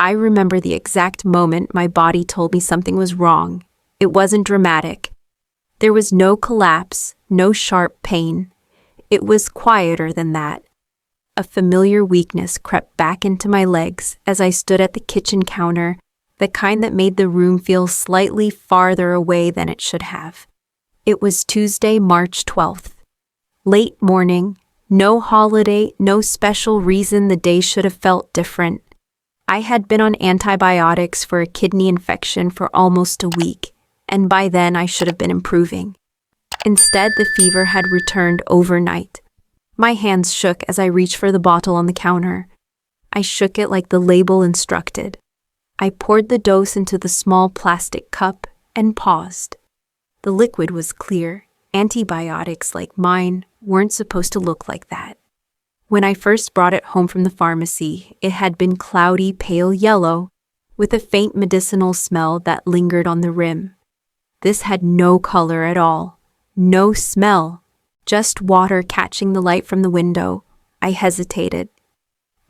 I remember the exact moment my body told me something was wrong. It wasn't dramatic. There was no collapse, no sharp pain. It was quieter than that. A familiar weakness crept back into my legs as I stood at the kitchen counter, the kind that made the room feel slightly farther away than it should have. It was Tuesday, March 12th. Late morning, no holiday, no special reason the day should have felt different. I had been on antibiotics for a kidney infection for almost a week, and by then I should have been improving. Instead, the fever had returned overnight. My hands shook as I reached for the bottle on the counter. I shook it like the label instructed. I poured the dose into the small plastic cup and paused. The liquid was clear. Antibiotics like mine weren't supposed to look like that. When I first brought it home from the pharmacy, it had been cloudy, pale yellow, with a faint medicinal smell that lingered on the rim. This had no color at all, no smell, just water catching the light from the window. I hesitated,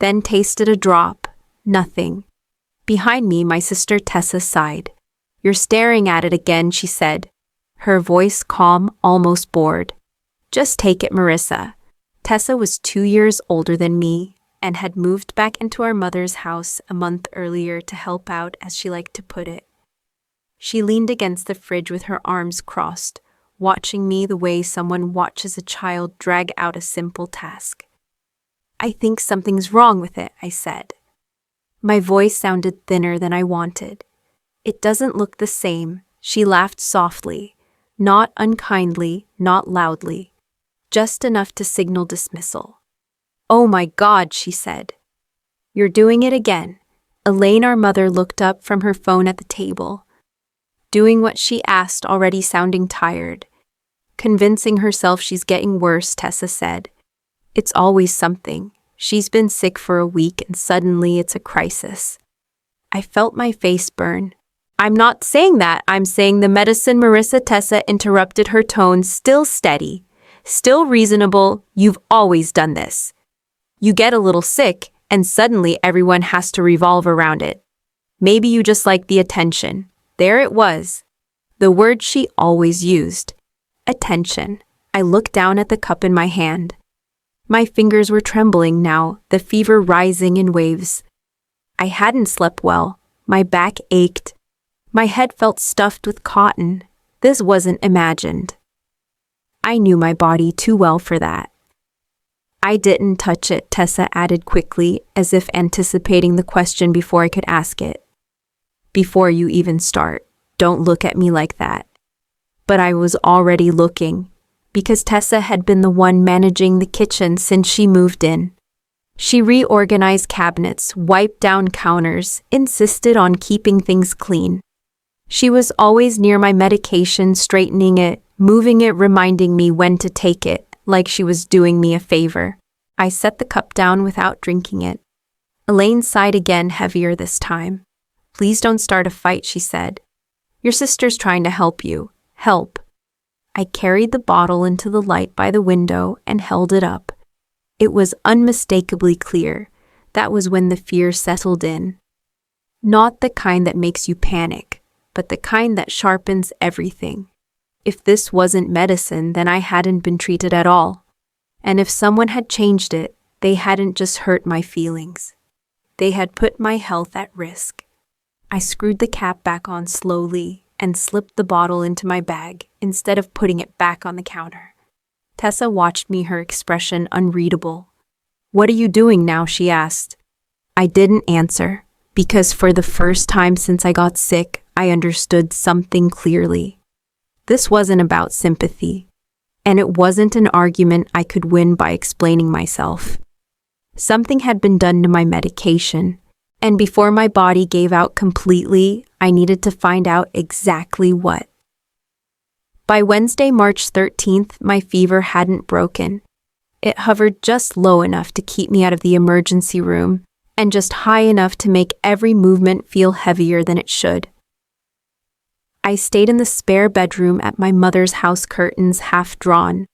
then tasted a drop. Nothing. Behind me, my sister Tessa sighed. "You're staring at it again," she said, her voice calm, almost bored. "Just take it, Marissa." Tessa was 2 years older than me and had moved back into our mother's house a month earlier to help out, as she liked to put it. She leaned against the fridge with her arms crossed, watching me the way someone watches a child drag out a simple task. "I think something's wrong with it," I said. My voice sounded thinner than I wanted. "It doesn't look the same," she laughed softly, not unkindly, not loudly. Just enough to signal dismissal. "Oh my God," she said. "You're doing it again." Elaine, our mother, looked up from her phone at the table. Doing what she asked, already sounding tired. Convincing herself she's getting worse, Tessa said. "It's always something. She's been sick for a week and suddenly it's a crisis." I felt my face burn. "I'm not saying that. I'm saying the medicine," Marissa. Tessa interrupted, her tone still steady. "Still reasonable. You've always done this. You get a little sick, and suddenly everyone has to revolve around it. Maybe you just like the attention." There it was. The word she always used. Attention. I looked down at the cup in my hand. My fingers were trembling now, the fever rising in waves. I hadn't slept well. My back ached. My head felt stuffed with cotton. This wasn't imagined. I knew my body too well for that. "I didn't touch it," Tessa added quickly, as if anticipating the question before I could ask it. "Before you even start, don't look at me like that." But I was already looking, because Tessa had been the one managing the kitchen since she moved in. She reorganized cabinets, wiped down counters, insisted on keeping things clean. She was always near my medication, straightening it, moving it, reminding me when to take it, like she was doing me a favor. I set the cup down without drinking it. Elaine sighed again, heavier this time. "Please don't start a fight," she said. "Your sister's trying to help you. Help." I carried the bottle into the light by the window and held it up. It was unmistakably clear. That was when the fear settled in. Not the kind that makes you panic, but the kind that sharpens everything. If this wasn't medicine, then I hadn't been treated at all. And if someone had changed it, they hadn't just hurt my feelings. They had put my health at risk. I screwed the cap back on slowly and slipped the bottle into my bag instead of putting it back on the counter. Tessa watched me, her expression unreadable. "What are you doing now?" she asked. I didn't answer, because for the first time since I got sick, I understood something clearly. This wasn't about sympathy, and it wasn't an argument I could win by explaining myself. Something had been done to my medication, and before my body gave out completely, I needed to find out exactly what. By Wednesday, March 13th, my fever hadn't broken. It hovered just low enough to keep me out of the emergency room, and just high enough to make every movement feel heavier than it should. I stayed in the spare bedroom at my mother's house, curtains half drawn,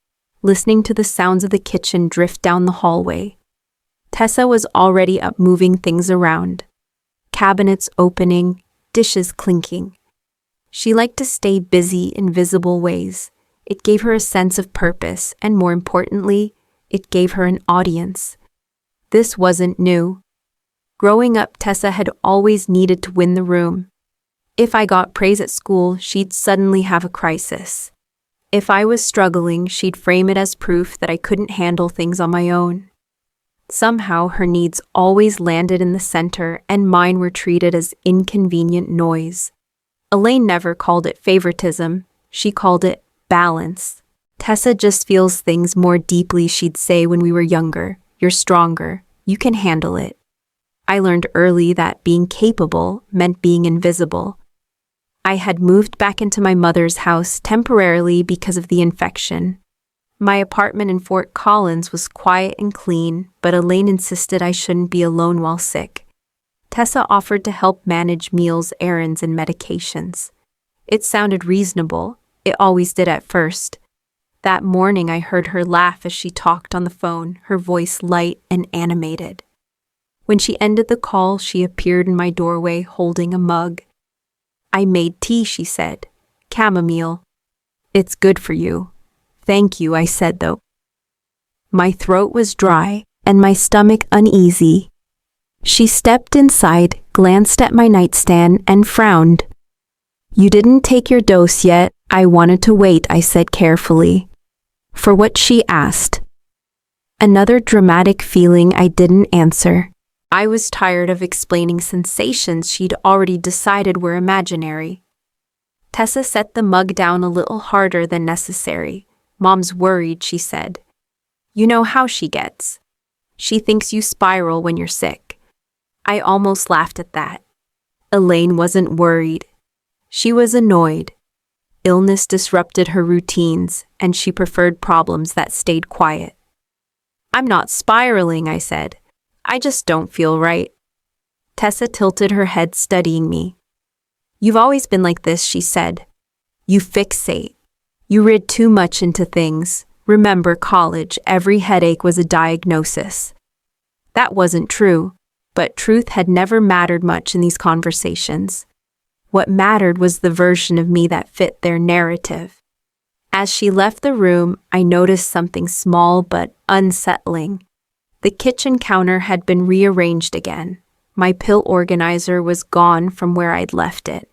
listening to the sounds of the kitchen drift down the hallway. Tessa was already up moving things around. cabinets opening, dishes clinking. She liked to stay busy in visible ways. It gave her a sense of purpose, and more importantly, it gave her an audience. This wasn't new. Growing up, Tessa had always needed to win the room. If I got praise at school, she'd suddenly have a crisis. If I was struggling, she'd frame it as proof that I couldn't handle things on my own. Somehow, her needs always landed in the center, and mine were treated as inconvenient noise. Elaine never called it favoritism. She called it balance. Tessa just feels things more deeply, she'd say when we were younger. You're stronger. You can handle it. I learned early that being capable meant being invisible. I had moved back into my mother's house temporarily because of the infection. My apartment in Fort Collins was quiet and clean, but Elaine insisted I shouldn't be alone while sick. Tessa offered to help manage meals, errands, and medications. It sounded reasonable. It always did at first. That morning I heard her laugh as she talked on the phone, her voice light and animated. When she ended the call, she appeared in my doorway holding a mug. "I made tea," she said. "Chamomile. It's good for you." "Thank you," I said though. My throat was dry and my stomach uneasy. She stepped inside, glanced at my nightstand, and frowned. "You didn't take your dose yet. I wanted to wait," I said carefully. "For what?" she asked. Another dramatic feeling. I didn't answer. I was tired of explaining sensations she'd already decided were imaginary. Tessa set the mug down a little harder than necessary. "Mom's worried," she said. "You know how she gets. She thinks you spiral when you're sick." I almost laughed at that. Elaine wasn't worried. She was annoyed. Illness disrupted her routines, and she preferred problems that stayed quiet. "I'm not spiraling," I said. "I just don't feel right." Tessa tilted her head, studying me. "You've always been like this," she said. "You fixate. You read too much into things. Remember college, every headache was a diagnosis." That wasn't true, but truth had never mattered much in these conversations. What mattered was the version of me that fit their narrative. As she left the room, I noticed something small but unsettling. The kitchen counter had been rearranged again. My pill organizer was gone from where I'd left it.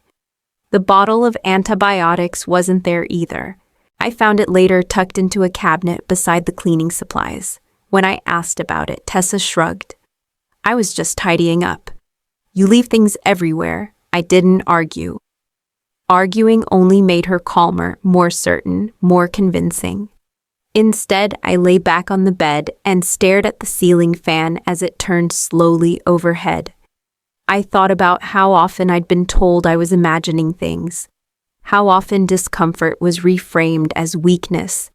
The bottle of antibiotics wasn't there either. I found it later tucked into a cabinet beside the cleaning supplies. When I asked about it, Tessa shrugged. "I was just tidying up." "You leave things everywhere." I didn't argue. Arguing only made her calmer, more certain, more convincing. Instead, I lay back on the bed and stared at the ceiling fan as it turned slowly overhead. I thought about how often I'd been told I was imagining things, how often discomfort was reframed as weakness,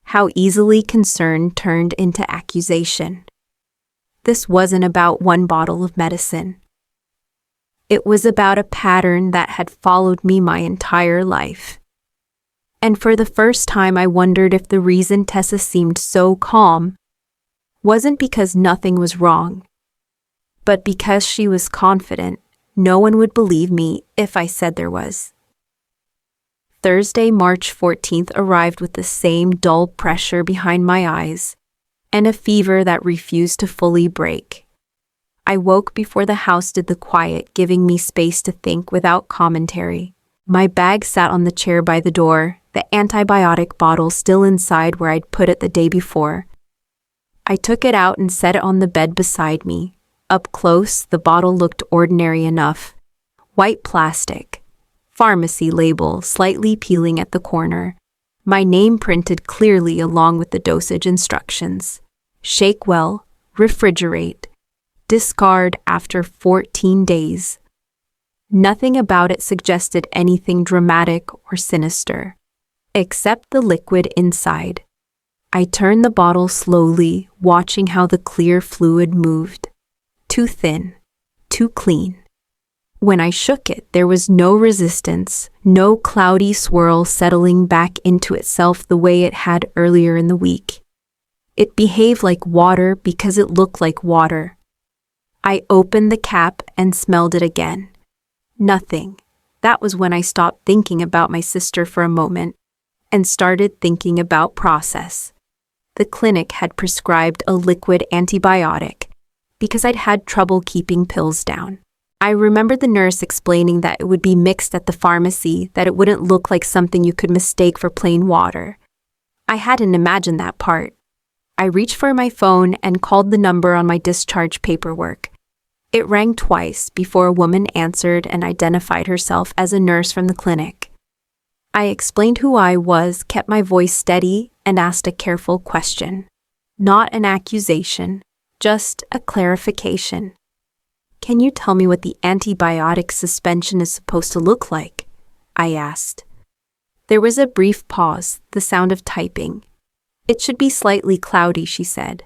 how easily concern turned into accusation. This wasn't about one bottle of medicine. It was about a pattern that had followed me my entire life. And for the first time, I wondered if the reason Tessa seemed so calm wasn't because nothing was wrong, but because she was confident no one would believe me if I said there was. Thursday, March 14th arrived with the same dull pressure behind my eyes and a fever that refused to fully break. I woke before the house did the quiet, giving me space to think without commentary. My bag sat on the chair by the door, the antibiotic bottle still inside where I'd put it the day before. I took it out and set it on the bed beside me. Up close, the bottle looked ordinary enough. White plastic. Pharmacy label slightly peeling at the corner. My name printed clearly along with the dosage instructions. Shake well, refrigerate. Discard after 14 days. Nothing about it suggested anything dramatic or sinister, except the liquid inside. I turned the bottle slowly, watching how the clear fluid moved. Too thin, too clean. When I shook it, there was no resistance, no cloudy swirl settling back into itself the way it had earlier in the week. It behaved like water because it looked like water. I opened the cap and smelled it again. Nothing. That was when I stopped thinking about my sister for a moment and started thinking about process. The clinic had prescribed a liquid antibiotic because I'd had trouble keeping pills down. I remembered the nurse explaining that it would be mixed at the pharmacy, that it wouldn't look like something you could mistake for plain water. I hadn't imagined that part. I reached for my phone and called the number on my discharge paperwork. It rang twice before a woman answered and identified herself as a nurse from the clinic. I explained who I was, kept my voice steady, and asked a careful question. Not an accusation, just a clarification. "Can you tell me what the antibiotic suspension is supposed to look like?" I asked. There was a brief pause, the sound of typing. "It should be slightly cloudy," she said.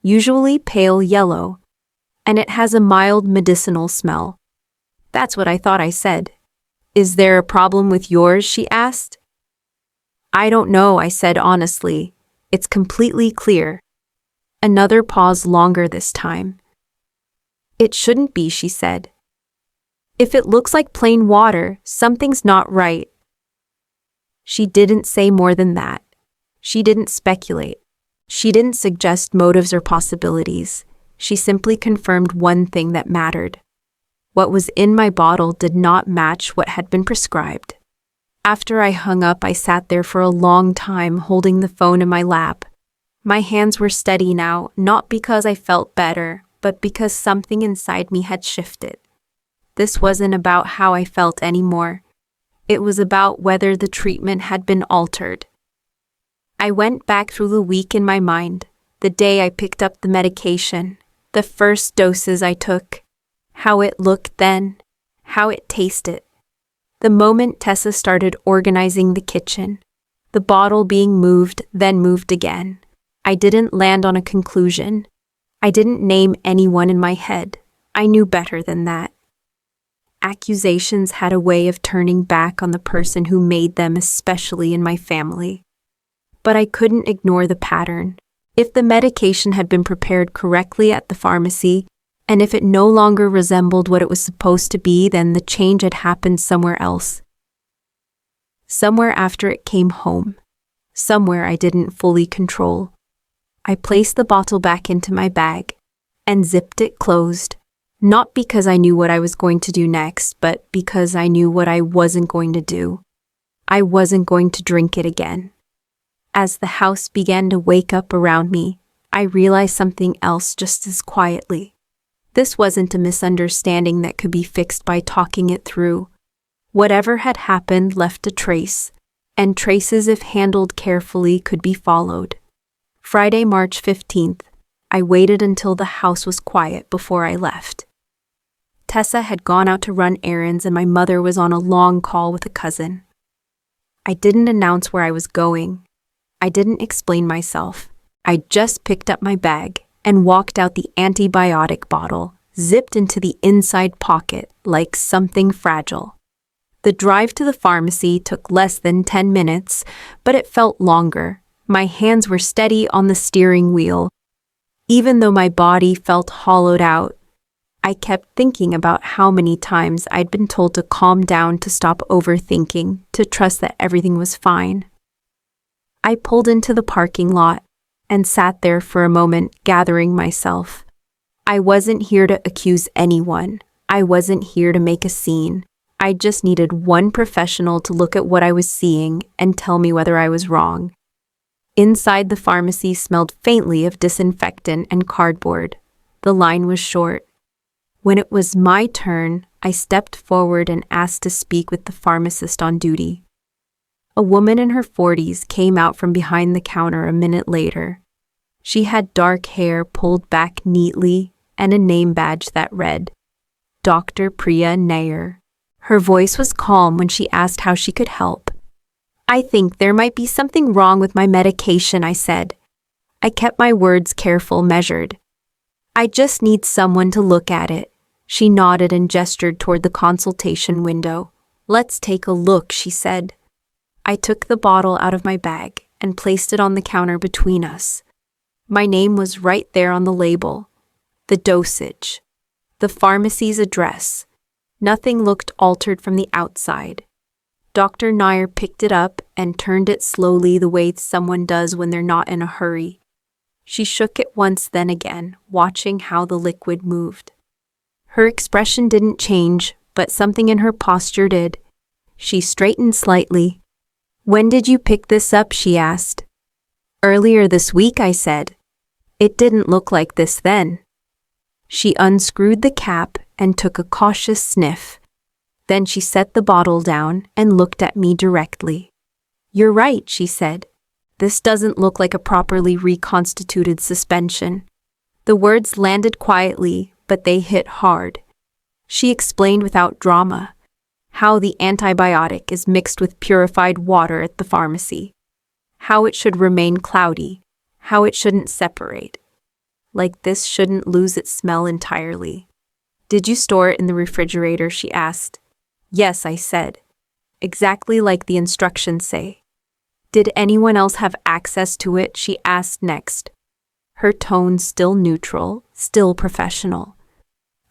"Usually pale yellow, and it has a mild medicinal smell." That's what I thought I said. "Is there a problem with yours?" she asked. "I don't know," I said honestly. "It's completely clear." Another pause, longer this time. "It shouldn't be," she said. "If it looks like plain water, something's not right." She didn't say more than that. She didn't speculate. She didn't suggest motives or possibilities. She simply confirmed one thing that mattered. What was in my bottle did not match what had been prescribed. After I hung up, I sat there for a long time holding the phone in my lap. My hands were steady now, not because I felt better, but because something inside me had shifted. This wasn't about how I felt anymore. It was about whether the treatment had been altered. I went back through the week in my mind, the day I picked up the medication, the first doses I took, how it looked then, how it tasted. The moment Tessa started organizing the kitchen, the bottle being moved, then moved again. I didn't land on a conclusion. I didn't name anyone in my head. I knew better than that. Accusations had a way of turning back on the person who made them, especially in my family. But I couldn't ignore the pattern. If the medication had been prepared correctly at the pharmacy, and if it no longer resembled what it was supposed to be, then the change had happened somewhere else. Somewhere after it came home. Somewhere I didn't fully control. I placed the bottle back into my bag and zipped it closed, not because I knew what I was going to do next, but because I knew what I wasn't going to do. I wasn't going to drink it again. As the house began to wake up around me, I realized something else just as quietly. This wasn't a misunderstanding that could be fixed by talking it through. Whatever had happened left a trace, and traces, if handled carefully, could be followed. Friday, March 15th, I waited until the house was quiet before I left. Tessa had gone out to run errands and my mother was on a long call with a cousin. I didn't announce where I was going. I didn't explain myself. I just picked up my bag and walked out the antibiotic bottle, zipped into the inside pocket like something fragile. The drive to the pharmacy took less than 10 minutes, but it felt longer. My hands were steady on the steering wheel. Even though my body felt hollowed out, I kept thinking about how many times I'd been told to calm down, to stop overthinking, to trust that everything was fine. I pulled into the parking lot and sat there for a moment, gathering myself. I wasn't here to accuse anyone. I wasn't here to make a scene. I just needed one professional to look at what I was seeing and tell me whether I was wrong. Inside, the pharmacy smelled faintly of disinfectant and cardboard. The line was short. When it was my turn, I stepped forward and asked to speak with the pharmacist on duty. A woman in her 40s came out from behind the counter a minute later. She had dark hair pulled back neatly and a name badge that read, Dr. Priya Nair. Her voice was calm when she asked how she could help. "I think there might be something wrong with my medication," I said. I kept my words careful, measured. "I just need someone to look at it." She nodded and gestured toward the consultation window. "Let's take a look," she said. I took the bottle out of my bag and placed it on the counter between us. My name was right there on the label. The dosage, The pharmacy's address. Nothing looked altered from the outside. Dr. Nair picked it up and turned it slowly the way someone does when they're not in a hurry. She shook it once, then again, watching how the liquid moved. Her expression didn't change, but something in her posture did. She straightened slightly. "When did you pick this up?" she asked. "Earlier this week," I said. "It didn't look like this then." She unscrewed the cap and took a cautious sniff. Then she set the bottle down and looked at me directly. "You're right," she said. "This doesn't look like a properly reconstituted suspension." The words landed quietly, but they hit hard. She explained without drama how the antibiotic is mixed with purified water at the pharmacy, how it should remain cloudy, how it shouldn't separate. Like this shouldn't lose its smell entirely. "Did you store it in the refrigerator?" she asked. "Yes," I said. "Exactly like the instructions say." "Did anyone else have access to it?" she asked next. Her tone still neutral, still professional.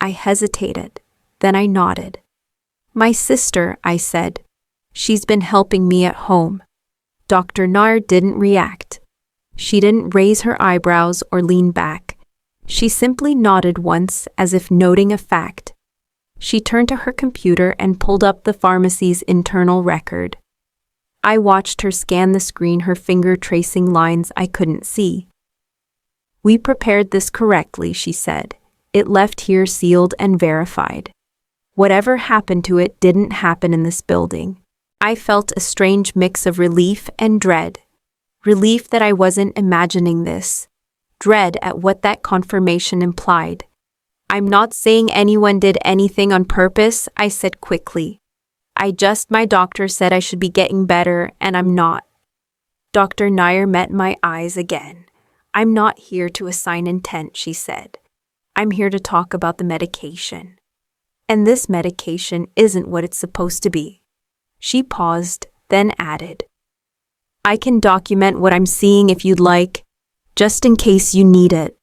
I hesitated, then I nodded. "My sister," I said. "She's been helping me at home." Dr. Nair didn't react. She didn't raise her eyebrows or lean back. She simply nodded once, as if noting a fact. She turned to her computer and pulled up the pharmacy's internal record. I watched her scan the screen, her finger tracing lines I couldn't see. "We prepared this correctly," she said. "It left here sealed and verified. Whatever happened to it didn't happen in this building." I felt a strange mix of relief and dread. Relief that I wasn't imagining this. Dread at what that confirmation implied. "I'm not saying anyone did anything on purpose," I said quickly. My doctor said I should be getting better, and I'm not." Dr. Nair met my eyes again. "I'm not here to assign intent," she said. "I'm here to talk about the medication. And this medication isn't what it's supposed to be." She paused, then added, "I can document what I'm seeing if you'd like, just in case you need it."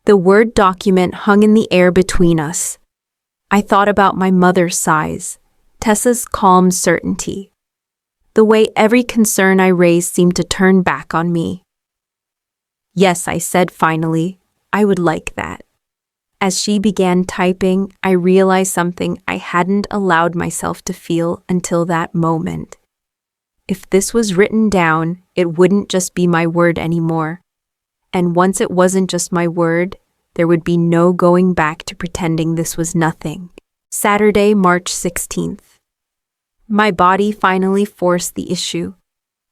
The word document hung in the air between us. I thought about my mother's sighs, Tessa's calm certainty, the way every concern I raised seemed to turn back on me. "Yes," I said finally, "I would like that." As she began typing, I realized something I hadn't allowed myself to feel until that moment. If this was written down, it wouldn't just be my word anymore. And once it wasn't just my word, there would be no going back to pretending this was nothing. Saturday, March 16th. My body finally forced the issue.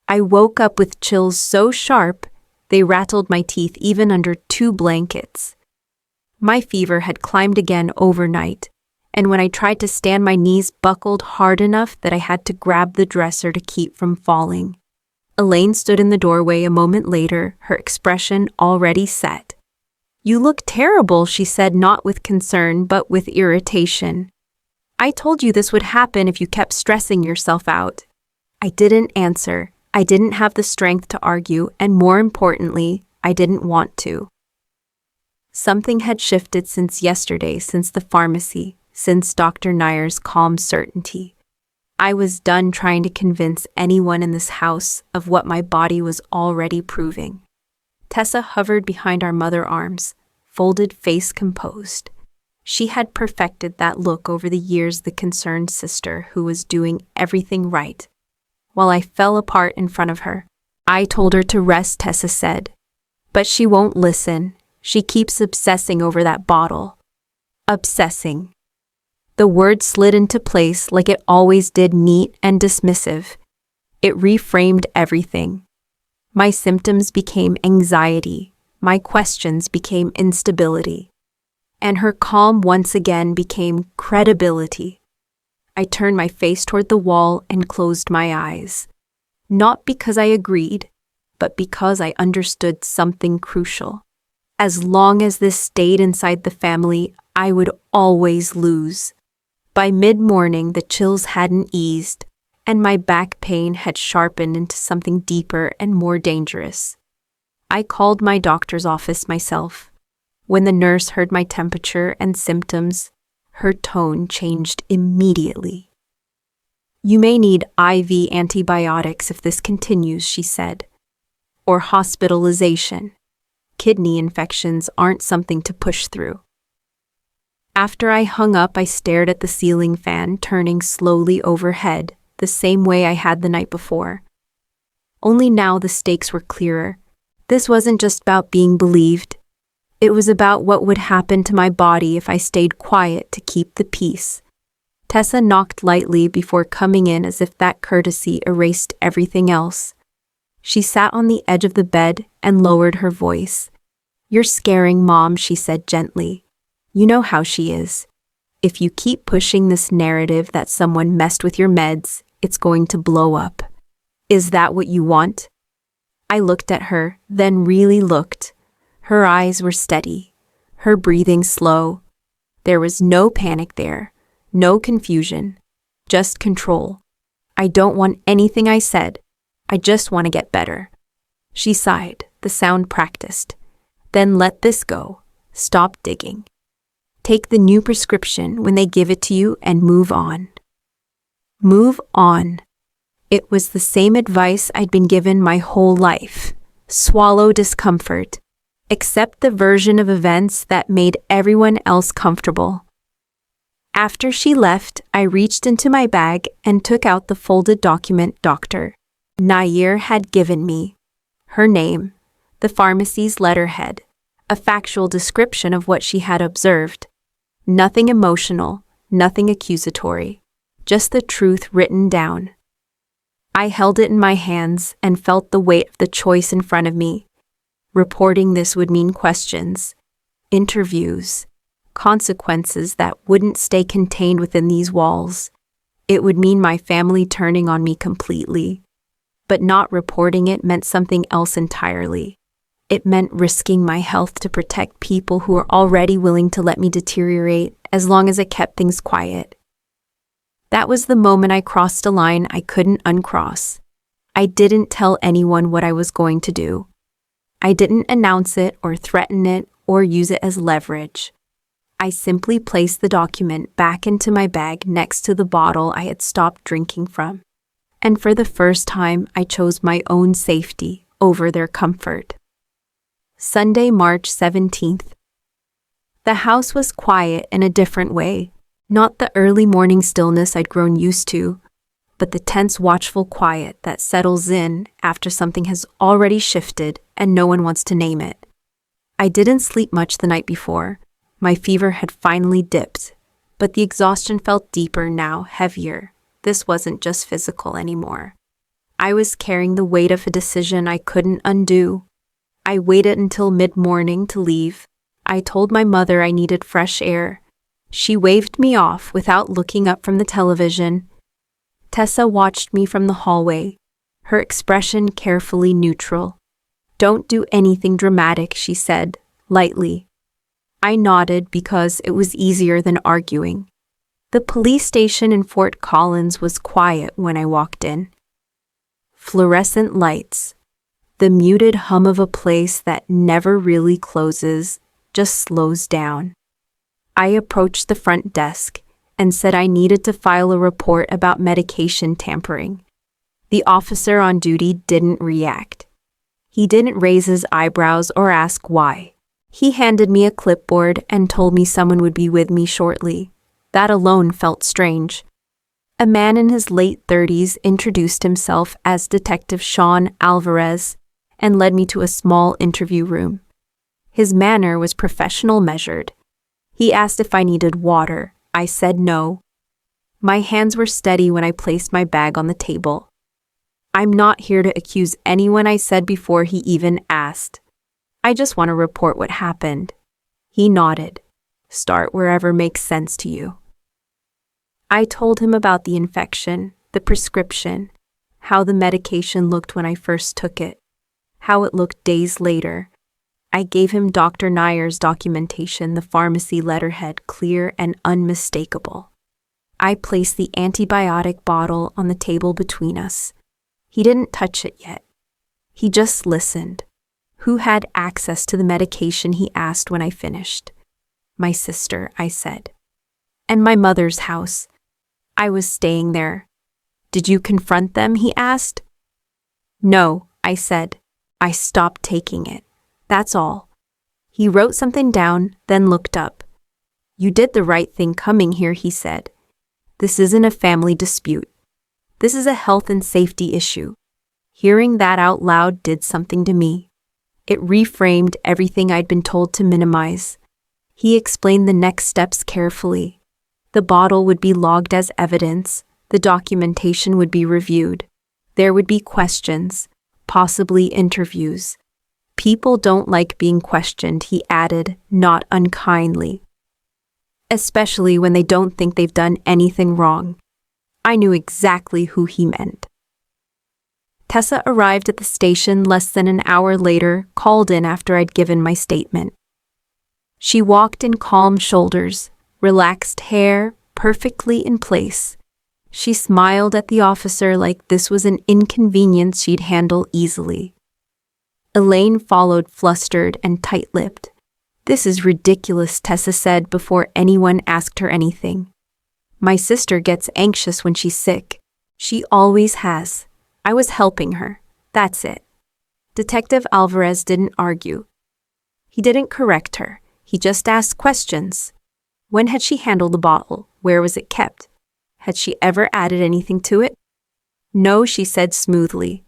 I woke up with chills so sharp, they rattled my teeth even under 2 blankets. My fever had climbed again overnight, and when I tried to stand, my knees buckled hard enough that I had to grab the dresser to keep from falling. Elaine stood in the doorway a moment later, her expression already set. "You look terrible," she said, not with concern, but with irritation. "I told you this would happen if you kept stressing yourself out." I didn't answer. I didn't have the strength to argue, and more importantly, I didn't want to. Something had shifted since yesterday, since the pharmacy, since Dr. Nair's calm certainty. I was done trying to convince anyone in this house of what my body was already proving. Tessa hovered behind our mother arms, folded face composed. She had perfected that look over the years, the concerned sister who was doing everything right. While I fell apart in front of her, "I told her to rest," Tessa said. "But she won't listen. She keeps obsessing over that bottle." Obsessing. The word slid into place like it always did, neat and dismissive. It reframed everything. My symptoms became anxiety. My questions became instability. And her calm once again became credibility. I turned my face toward the wall and closed my eyes. Not because I agreed, but because I understood something crucial. As long as this stayed inside the family, I would always lose. By mid-morning, the chills hadn't eased, and my back pain had sharpened into something deeper and more dangerous. I called my doctor's office myself. When the nurse heard my temperature and symptoms, her tone changed immediately. "You may need IV antibiotics if this continues," she said, "or hospitalization. Kidney infections aren't something to push through." After I hung up, I stared at the ceiling fan turning slowly overhead, the same way I had the night before. Only now the stakes were clearer. This wasn't just about being believed. It was about what would happen to my body if I stayed quiet to keep the peace. Tessa knocked lightly before coming in as if that courtesy erased everything else. She sat on the edge of the bed and lowered her voice. "You're scaring Mom," she said gently. "You know how she is. If you keep pushing this narrative that someone messed with your meds, it's going to blow up. Is that what you want?" I looked at her, then really looked. Her eyes were steady, her breathing slow. There was no panic there, no confusion, just control. "I don't want anything I said. I just want to get better." She sighed, the sound practiced. "Then let this go. Stop digging. Take the new prescription when they give it to you and move on." Move on. It was the same advice I'd been given my whole life. Swallow discomfort. Accept the version of events that made everyone else comfortable. After she left, I reached into my bag and took out the folded document Dr. Nair had given me. Her name, the pharmacy's letterhead, a factual description of what she had observed. Nothing emotional, nothing accusatory, just the truth written down. I held it in my hands and felt the weight of the choice in front of me. Reporting this would mean questions, interviews, consequences that wouldn't stay contained within these walls. It would mean my family turning on me completely. But not reporting it meant something else entirely. It meant risking my health to protect people who were already willing to let me deteriorate as long as I kept things quiet. That was the moment I crossed a line I couldn't uncross. I didn't tell anyone what I was going to do. I didn't announce it or threaten it or use it as leverage. I simply placed the document back into my bag next to the bottle I had stopped drinking from. And for the first time, I chose my own safety over their comfort. Sunday, March 17th. The house was quiet in a different way. Not the early morning stillness I'd grown used to, but the tense, watchful quiet that settles in after something has already shifted and no one wants to name it. I didn't sleep much the night before. My fever had finally dipped, but the exhaustion felt deeper now, heavier. This wasn't just physical anymore. I was carrying the weight of a decision I couldn't undo. I waited until mid-morning to leave. I told my mother I needed fresh air. She waved me off without looking up from the television. Tessa watched me from the hallway, her expression carefully neutral. "Don't do anything dramatic," she said, lightly. I nodded because it was easier than arguing. The police station in Fort Collins was quiet when I walked in. Fluorescent lights, the muted hum of a place that never really closes, just slows down. I approached the front desk and said I needed to file a report about medication tampering. The officer on duty didn't react. He didn't raise his eyebrows or ask why. He handed me a clipboard and told me someone would be with me shortly. That alone felt strange. A man in his late 30s introduced himself as Detective Sean Alvarez and led me to a small interview room. His manner was professional, measured. He asked if I needed water. I said no. My hands were steady when I placed my bag on the table. "I'm not here to accuse anyone," I said before he even asked. "I just want to report what happened." He nodded. "Start wherever makes sense to you." I told him about the infection, the prescription, how the medication looked when I first took it, how it looked days later. I gave him Dr. Nair's documentation, the pharmacy letterhead, clear and unmistakable. I placed the antibiotic bottle on the table between us. He didn't touch it yet. He just listened. Who had access to the medication, he asked when I finished. My sister, I said. And my mother's house. I was staying there. Did you confront them, he asked. No, I said. I stopped taking it. That's all. He wrote something down, then looked up. You did the right thing coming here, he said. This isn't a family dispute. This is a health and safety issue. Hearing that out loud did something to me. It reframed everything I'd been told to minimize. He explained the next steps carefully. The bottle would be logged as evidence. The documentation would be reviewed. There would be questions, possibly interviews. People don't like being questioned, he added, not unkindly. Especially when they don't think they've done anything wrong. I knew exactly who he meant. Tessa arrived at the station less than an hour later, called in after I'd given my statement. She walked in calm shoulders, relaxed hair, perfectly in place. She smiled at the officer like this was an inconvenience she'd handle easily. Elaine followed, flustered and tight-lipped. This is ridiculous, Tessa said before anyone asked her anything. My sister gets anxious when she's sick. She always has. I was helping her. That's it. Detective Alvarez didn't argue. He didn't correct her. He just asked questions. When had she handled the bottle? Where was it kept? Had she ever added anything to it? No, she said smoothly.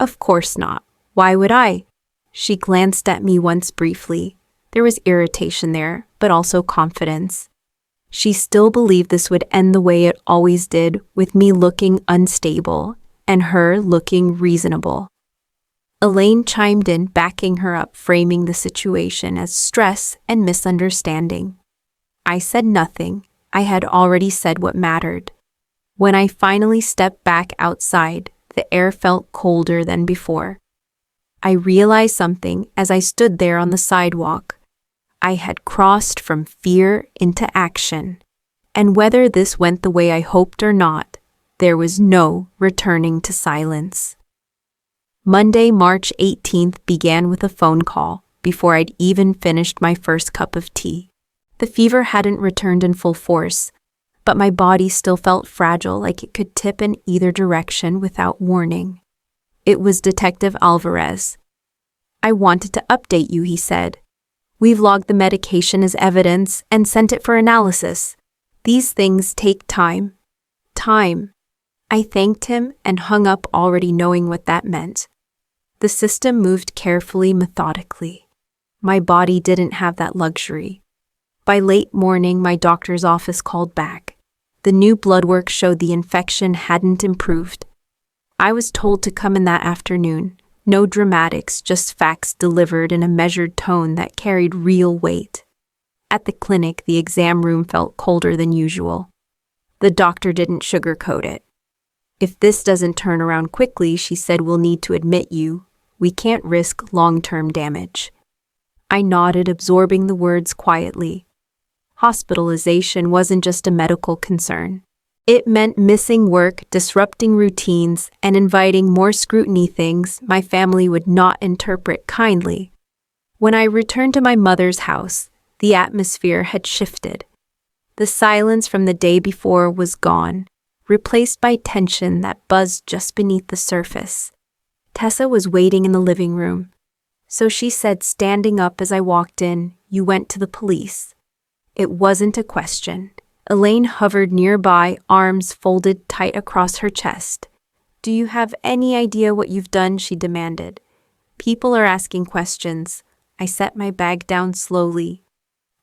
Of course not. Why would I? She glanced at me once briefly. There was irritation there, but also confidence. She still believed this would end the way it always did, with me looking unstable and her looking reasonable. Elaine chimed in, backing her up, framing the situation as stress and misunderstanding. I said nothing. I had already said what mattered. When I finally stepped back outside, the air felt colder than before. I realized something as I stood there on the sidewalk. I had crossed from fear into action, and whether this went the way I hoped or not, there was no returning to silence. Monday, March 18th began with a phone call before I'd even finished my first cup of tea. The fever hadn't returned in full force, but my body still felt fragile, like it could tip in either direction without warning. It was Detective Alvarez. I wanted to update you, he said. We've logged the medication as evidence and sent it for analysis. These things take time. Time. I thanked him and hung up, already knowing what that meant. The system moved carefully, methodically. My body didn't have that luxury. By late morning, my doctor's office called back. The new blood work showed the infection hadn't improved. I was told to come in that afternoon. No dramatics, just facts delivered in a measured tone that carried real weight. At the clinic, the exam room felt colder than usual. The doctor didn't sugarcoat it. If this doesn't turn around quickly, she said, we'll need to admit you. We can't risk long-term damage. I nodded, absorbing the words quietly. Hospitalization wasn't just a medical concern. It meant missing work, disrupting routines, and inviting more scrutiny, things my family would not interpret kindly. When I returned to my mother's house, the atmosphere had shifted. The silence from the day before was gone, replaced by tension that buzzed just beneath the surface. Tessa was waiting in the living room. So she said, standing up as I walked in, you went to the police. It wasn't a question. Elaine hovered nearby, arms folded tight across her chest. Do you have any idea what you've done? She demanded. People are asking questions. I set my bag down slowly.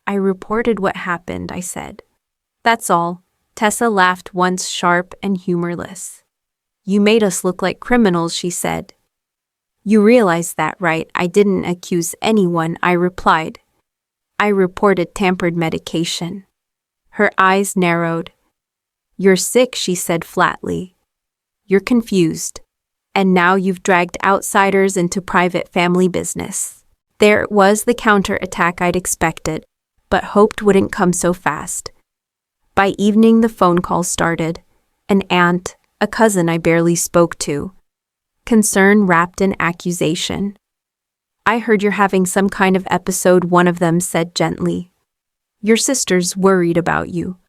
I reported what happened, I said. That's all. Tessa laughed once, sharp and humorless. You made us look like criminals, she said. You realize that, right? I didn't accuse anyone, I replied. I reported tampered medication. Her eyes narrowed. You're sick, she said flatly. You're confused. And now you've dragged outsiders into private family business. There was the counterattack I'd expected, but hoped wouldn't come so fast. By evening, the phone calls started. An aunt, a cousin I barely spoke to. Concern wrapped in accusation. I heard you're having some kind of episode, one of them said gently. Your sister's worried about you.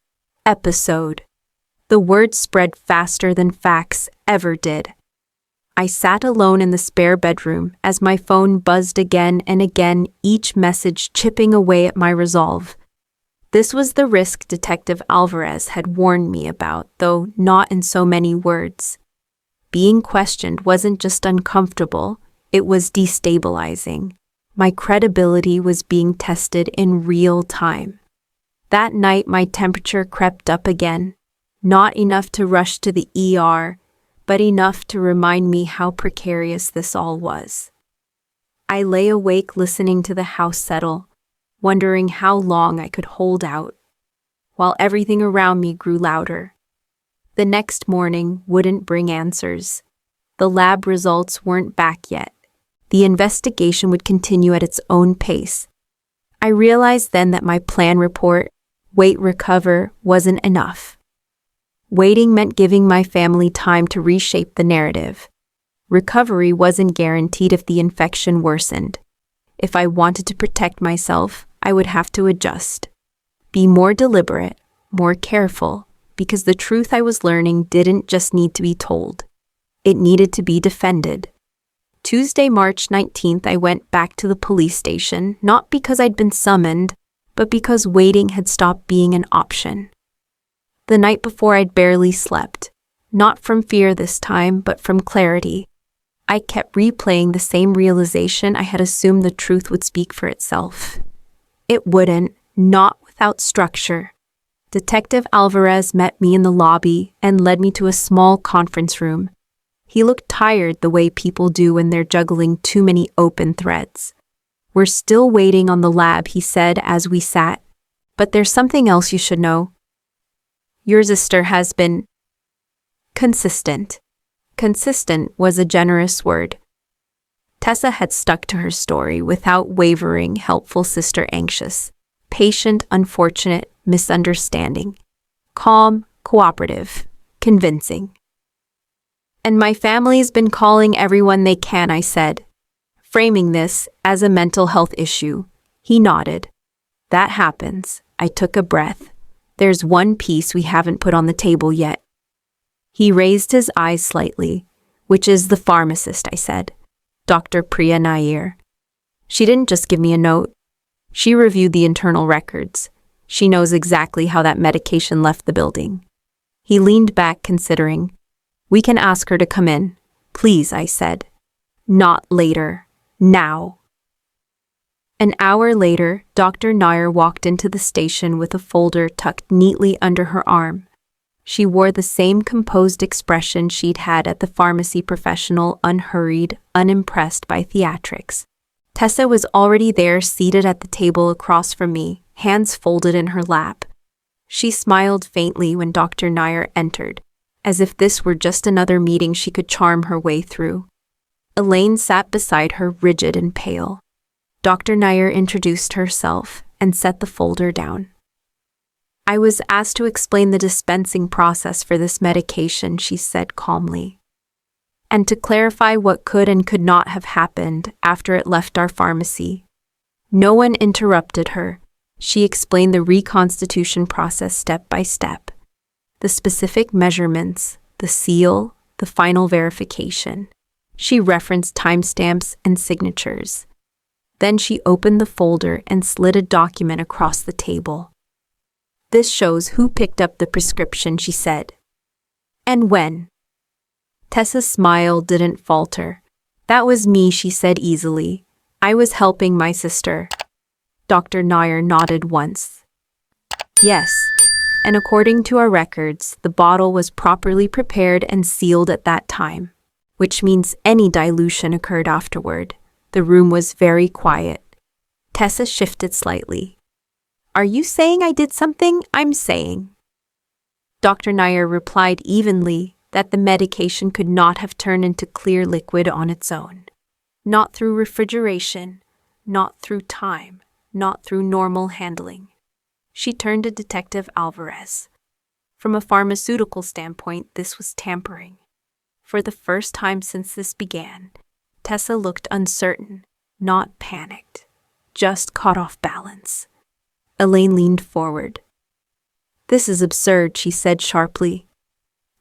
Episode. The word spread faster than facts ever did. I sat alone in the spare bedroom as my phone buzzed again and again, each message chipping away at my resolve. This was the risk Detective Alvarez had warned me about, though not in so many words. Being questioned wasn't just uncomfortable, it was destabilizing. My credibility was being tested in real time. That night, my temperature crept up again, not enough to rush to the ER, but enough to remind me how precarious this all was. I lay awake listening to the house settle, wondering how long I could hold out, while everything around me grew louder. The next morning wouldn't bring answers. The lab results weren't back yet. The investigation would continue at its own pace. I realized then that my plan report, wait, recover, wasn't enough. Waiting meant giving my family time to reshape the narrative. Recovery wasn't guaranteed if the infection worsened. If I wanted to protect myself, I would have to adjust. Be more deliberate, more careful, because the truth I was learning didn't just need to be told. It needed to be defended. Tuesday, March 19th, I went back to the police station, not because I'd been summoned, but because waiting had stopped being an option. The night before, I'd barely slept, not from fear this time, but from clarity. I kept replaying the same realization I had assumed the truth would speak for itself. It wouldn't, not without structure. Detective Alvarez met me in the lobby and led me to a small conference room. He looked tired the way people do when they're juggling too many open threads. We're still waiting on the lab, he said as we sat. But there's something else you should know. Your sister has been consistent. Consistent was a generous word. Tessa had stuck to her story without wavering, helpful sister anxious, patient, unfortunate, misunderstanding, calm, cooperative, convincing. And my family's been calling everyone they can, I said, framing this as a mental health issue. He nodded. That happens. I took a breath. There's one piece we haven't put on the table yet. He raised his eyes slightly. Which is the pharmacist, I said. Dr. Priya Nair. She didn't just give me a note. She reviewed the internal records. She knows exactly how that medication left the building. He leaned back, considering. We can ask her to come in. Please, I said. Not later. Now. An hour later, Dr. Nair walked into the station with a folder tucked neatly under her arm. She wore the same composed expression she'd had at the pharmacy professional, unhurried, unimpressed by theatrics. Tessa was already there, seated at the table across from me, hands folded in her lap. She smiled faintly when Dr. Nair entered, as if this were just another meeting she could charm her way through. Elaine sat beside her, rigid and pale. Dr. Nair introduced herself and set the folder down. I was asked to explain the dispensing process for this medication, she said calmly, and to clarify what could and could not have happened after it left our pharmacy. No one interrupted her. She explained the reconstitution process step by step. The specific measurements, the seal, the final verification. She referenced timestamps and signatures. Then she opened the folder and slid a document across the table. This shows who picked up the prescription, she said. And when. Tessa's smile didn't falter. That was me, she said easily. I was helping my sister. Dr. Nair nodded once. Yes, and according to our records, the bottle was properly prepared and sealed at that time, which means any dilution occurred afterward. The room was very quiet. Tessa shifted slightly. Are you saying I did something? I'm saying. Dr. Nair replied evenly that the medication could not have turned into clear liquid on its own. Not through refrigeration, not through time, not through normal handling. She turned to Detective Alvarez. From a pharmaceutical standpoint, this was tampering. For the first time since this began, Tessa looked uncertain, not panicked, just caught off balance. Elaine leaned forward. "This is absurd," she said sharply.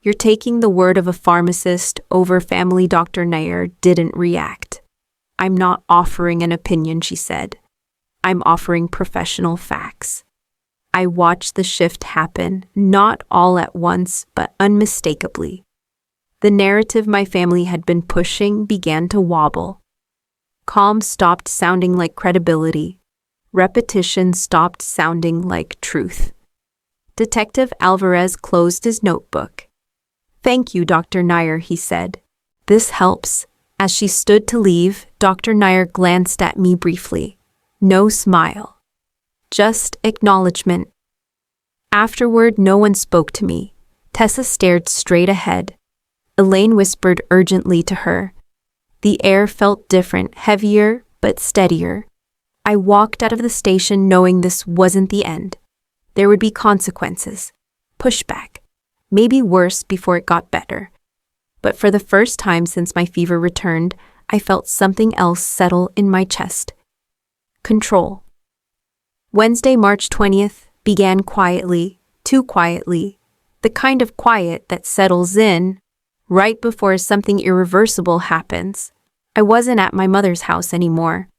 "You're taking the word of a pharmacist over family." Dr. Nair didn't react. "I'm not offering an opinion," she said. "I'm offering professional facts." I watched the shift happen, not all at once, but unmistakably. The narrative my family had been pushing began to wobble. Calm stopped sounding like credibility. Repetition stopped sounding like truth. Detective Alvarez closed his notebook. "Thank you, Dr. Nair," he said. "This helps." As she stood to leave, Dr. Nair glanced at me briefly. No smile. Just acknowledgement. Afterward, no one spoke to me. Tessa stared straight ahead. Elaine whispered urgently to her. The air felt different, heavier, but steadier. I walked out of the station knowing this wasn't the end. There would be consequences. Pushback. Maybe worse before it got better. But for the first time since my fever returned, I felt something else settle in my chest. Control. Wednesday, March 20th, began quietly, too quietly, the kind of quiet that settles in right before something irreversible happens. I wasn't at my mother's house anymore.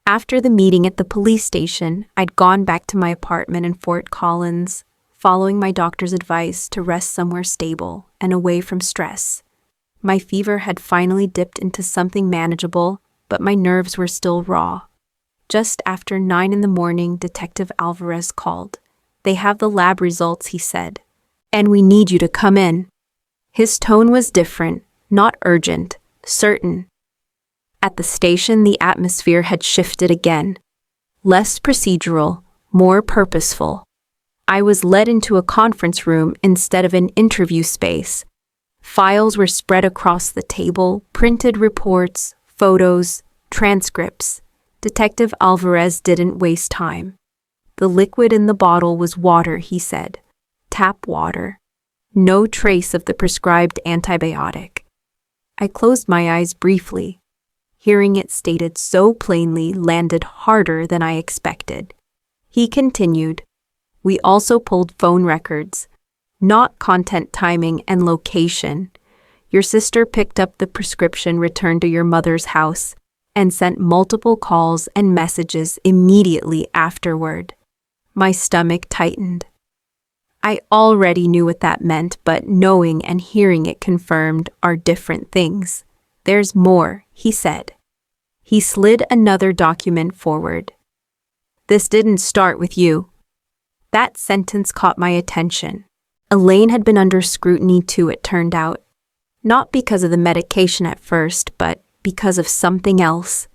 After the meeting at the police station, I'd gone back to my apartment in Fort Collins, following my doctor's advice to rest somewhere stable and away from stress. My fever had finally dipped into something manageable, but my nerves were still raw. Just after 9 in the morning, Detective Alvarez called. "They have the lab results," he said, "and we need you to come in." His tone was different, not urgent, certain. At the station, the atmosphere had shifted again. Less procedural, more purposeful. I was led into a conference room instead of an interview space. Files were spread across the table, printed reports, photos, transcripts. Detective Alvarez didn't waste time. The liquid in the bottle was water, he said. Tap water. No trace of the prescribed antibiotic. I closed my eyes briefly. Hearing it stated so plainly landed harder than I expected. He continued, "We also pulled phone records, not content, timing, and location. Your sister picked up the prescription returned to your mother's house and sent multiple calls and messages immediately afterward." My stomach tightened. I already knew what that meant, but knowing and hearing it confirmed are different things. "There's more," he said. He slid another document forward. "This didn't start with you." That sentence caught my attention. Elaine had been under scrutiny too, it turned out. Not because of the medication at first, but because of something else.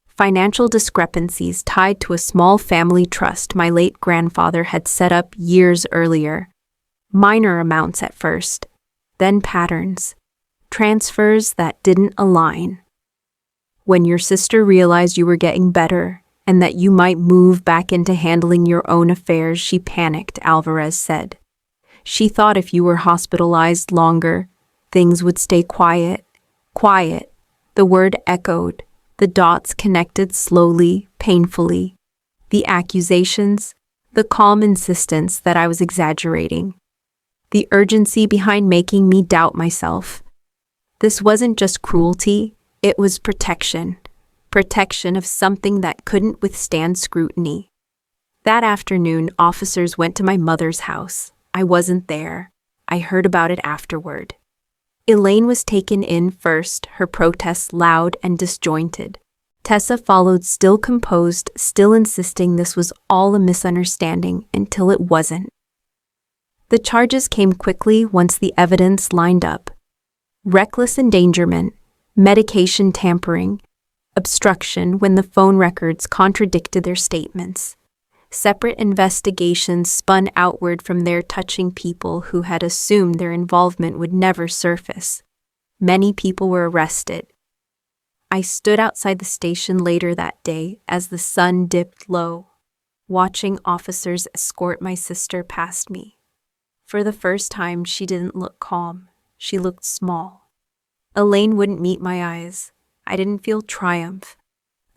Financial discrepancies tied to a small family trust my late grandfather had set up years earlier. Minor amounts at first, then patterns. Transfers that didn't align. When your sister realized you were getting better and that you might move back into handling your own affairs, she panicked, Alvarez said. She thought if you were hospitalized longer, things would stay quiet. Quiet. The word echoed. The dots connected slowly, painfully. The accusations, the calm insistence that I was exaggerating. The urgency behind making me doubt myself. This wasn't just cruelty, it was protection. Protection of something that couldn't withstand scrutiny. That afternoon, officers went to my mother's house. I wasn't there. I heard about it afterward. Elaine was taken in first, her protests loud and disjointed. Tessa followed, still composed, still insisting this was all a misunderstanding until it wasn't. The charges came quickly once the evidence lined up. Reckless endangerment, medication tampering, obstruction when the phone records contradicted their statements. Separate investigations spun outward from there, touching people who had assumed their involvement would never surface. Many people were arrested. I stood outside the station later that day as the sun dipped low, watching officers escort my sister past me. For the first time, she didn't look calm. She looked small. Elaine wouldn't meet my eyes. I didn't feel triumph.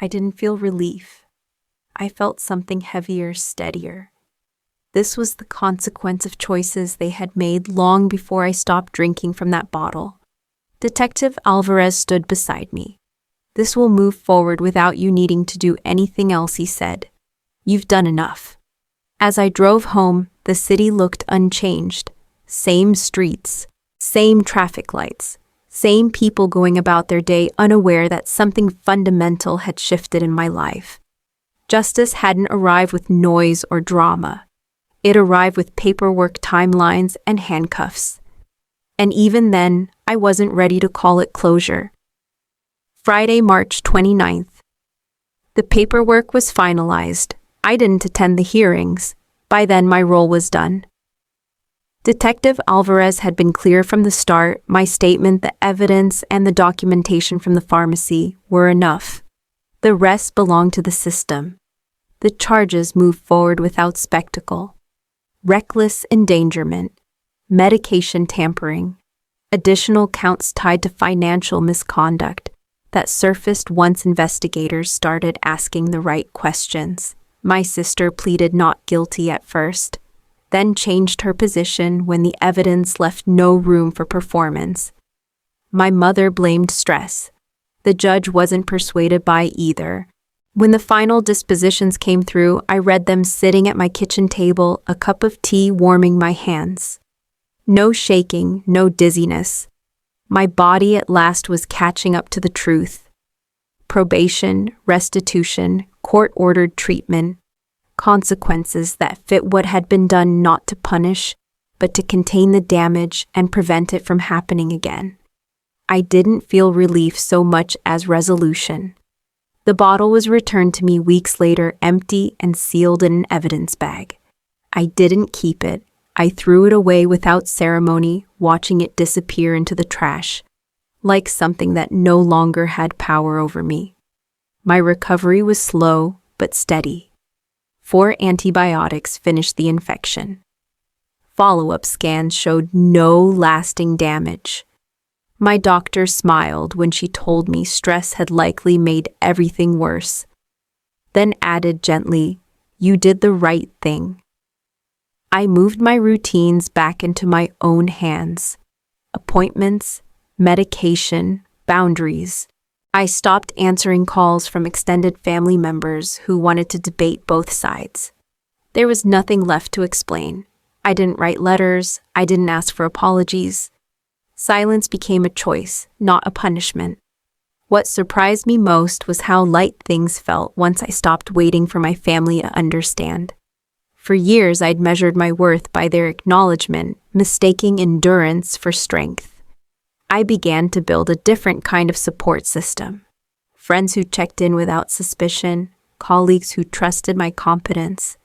I didn't feel relief. I felt something heavier, steadier. This was the consequence of choices they had made long before I stopped drinking from that bottle. Detective Alvarez stood beside me. "This will move forward without you needing to do anything else," he said. "You've done enough." As I drove home, the city looked unchanged. Same streets, same traffic lights, same people going about their day unaware that something fundamental had shifted in my life. Justice hadn't arrived with noise or drama. It arrived with paperwork, timelines, and handcuffs. And even then, I wasn't ready to call it closure. Friday, March 29th. The paperwork was finalized. I didn't attend the hearings. By then, my role was done. Detective Alvarez had been clear from the start. My statement, the evidence, and the documentation from the pharmacy were enough. The rest belonged to the system. The charges moved forward without spectacle. Reckless endangerment, medication tampering, additional counts tied to financial misconduct that surfaced once investigators started asking the right questions. My sister pleaded not guilty at first, then changed her position when the evidence left no room for performance. My mother blamed stress. The judge wasn't persuaded by either. When the final dispositions came through, I read them sitting at my kitchen table, a cup of tea warming my hands. No shaking, no dizziness. My body at last was catching up to the truth. Probation, restitution, court-ordered treatment, consequences that fit what had been done not to punish, but to contain the damage and prevent it from happening again. I didn't feel relief so much as resolution. The bottle was returned to me weeks later, empty and sealed in an evidence bag. I didn't keep it. I threw it away without ceremony, watching it disappear into the trash, like something that no longer had power over me. My recovery was slow but steady. 4 antibiotics finished the infection. Follow-up scans showed no lasting damage. My doctor smiled when she told me stress had likely made everything worse, then added gently, "You did the right thing." I moved my routines back into my own hands. Appointments, medication, boundaries. I stopped answering calls from extended family members who wanted to debate both sides. There was nothing left to explain. I didn't write letters. I didn't ask for apologies. Silence became a choice, not a punishment. What surprised me most was how light things felt once I stopped waiting for my family to understand. For years, I'd measured my worth by their acknowledgement, mistaking endurance for strength. I began to build a different kind of support system. Friends who checked in without suspicion, colleagues who trusted my competence.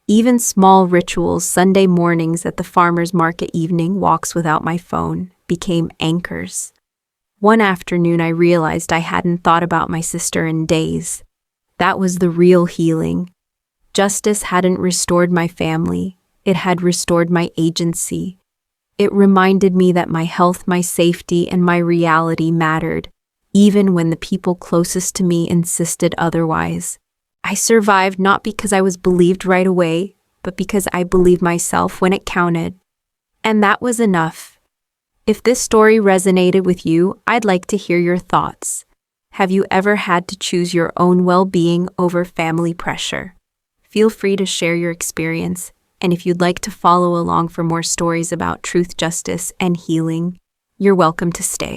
Even small rituals, Sunday mornings at the farmer's market, evening walks without my phone, became anchors. One afternoon, I realized I hadn't thought about my sister in days. That was the real healing. Justice hadn't restored my family. It had restored my agency. It reminded me that my health, my safety, and my reality mattered, even when the people closest to me insisted otherwise. I survived not because I was believed right away, but because I believed myself when it counted. And that was enough. If this story resonated with you, I'd like to hear your thoughts. Have you ever had to choose your own well-being over family pressure? Feel free to share your experience, and if you'd like to follow along for more stories about truth, justice, and healing, you're welcome to stay.